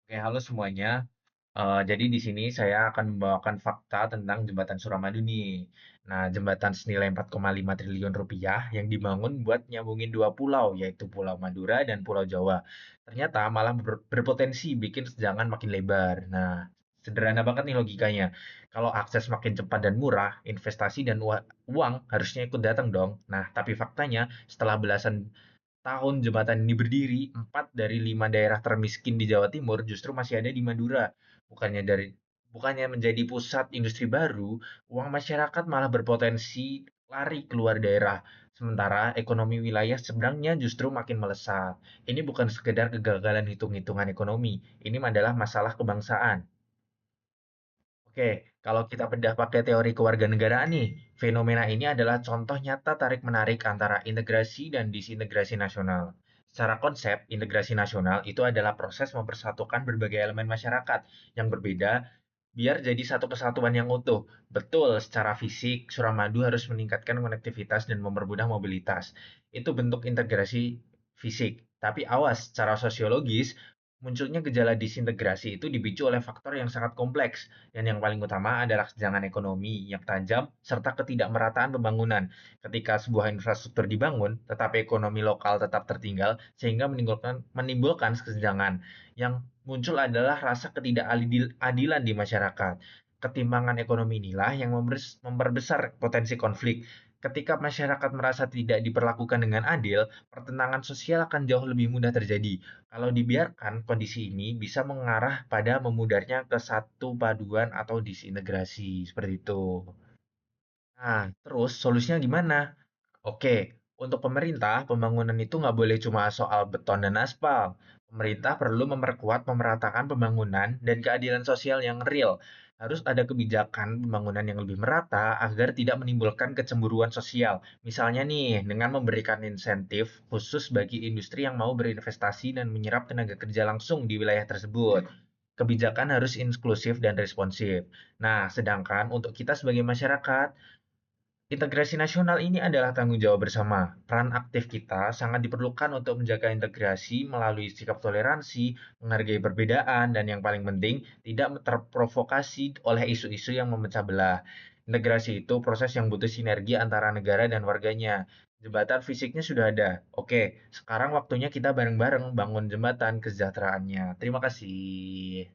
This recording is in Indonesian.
Oke, halo semuanya. Jadi di sini saya akan membawakan fakta tentang Jembatan Suramadu nih. Nah, jembatan senilai 4,5 triliun rupiah yang dibangun buat nyambungin dua pulau, yaitu Pulau Madura dan Pulau Jawa. Ternyata malah berpotensi bikin sejangan makin lebar. Nah, sederhana banget nih logikanya. Kalau akses makin cepat dan murah, investasi dan uang harusnya ikut datang dong. Nah, tapi faktanya setelah belasan tahun jembatan ini berdiri, 4 dari 5 daerah termiskin di Jawa Timur justru masih ada di Madura. Bukannya menjadi pusat industri baru, uang masyarakat malah berpotensi lari keluar daerah. Sementara ekonomi wilayah seberangnya justru makin melesat. Ini bukan sekedar kegagalan hitung-hitungan ekonomi, ini adalah masalah kebangsaan. Oke, kalau kita bedah pakai teori kewarganegaraan nih, fenomena ini adalah contoh nyata tarik-menarik antara integrasi dan disintegrasi nasional. Secara konsep, integrasi nasional itu adalah proses mempersatukan berbagai elemen masyarakat yang berbeda biar jadi satu kesatuan yang utuh. Betul, secara fisik, Suramadu harus meningkatkan konektivitas dan mempermudah mobilitas. Itu bentuk integrasi fisik. Tapi awas, secara sosiologis, munculnya gejala disintegrasi itu dipicu oleh faktor yang sangat kompleks. Dan yang paling utama adalah kesenjangan ekonomi yang tajam serta ketidakmerataan pembangunan. Ketika sebuah infrastruktur dibangun, tetapi ekonomi lokal tetap tertinggal, sehingga menimbulkan kesenjangan. Yang muncul adalah rasa ketidakadilan di masyarakat. Ketimpangan ekonomi inilah yang memperbesar potensi konflik. Ketika masyarakat merasa tidak diperlakukan dengan adil, pertentangan sosial akan jauh lebih mudah terjadi. Kalau dibiarkan, kondisi ini bisa mengarah pada memudarnya ke satu paduan atau disintegrasi, seperti itu. Nah, terus solusinya gimana? Oke, untuk pemerintah, pembangunan itu nggak boleh cuma soal beton dan aspal. Pemerintah perlu memperkuat pemeratakan pembangunan dan keadilan sosial yang real. Harus ada kebijakan pembangunan yang lebih merata agar tidak menimbulkan kecemburuan sosial. Misalnya nih, dengan memberikan insentif khusus bagi industri yang mau berinvestasi dan menyerap tenaga kerja langsung di wilayah tersebut. Kebijakan harus inklusif dan responsif. Nah, sedangkan untuk kita sebagai masyarakat, integrasi nasional ini adalah tanggung jawab bersama. Peran aktif kita sangat diperlukan untuk menjaga integrasi melalui sikap toleransi, menghargai perbedaan, dan yang paling penting, tidak terprovokasi oleh isu-isu yang memecah belah. Integrasi itu proses yang butuh sinergi antara negara dan warganya. Jembatan fisiknya sudah ada. Oke, sekarang waktunya kita bareng-bareng bangun jembatan kesejahteraannya. Terima kasih.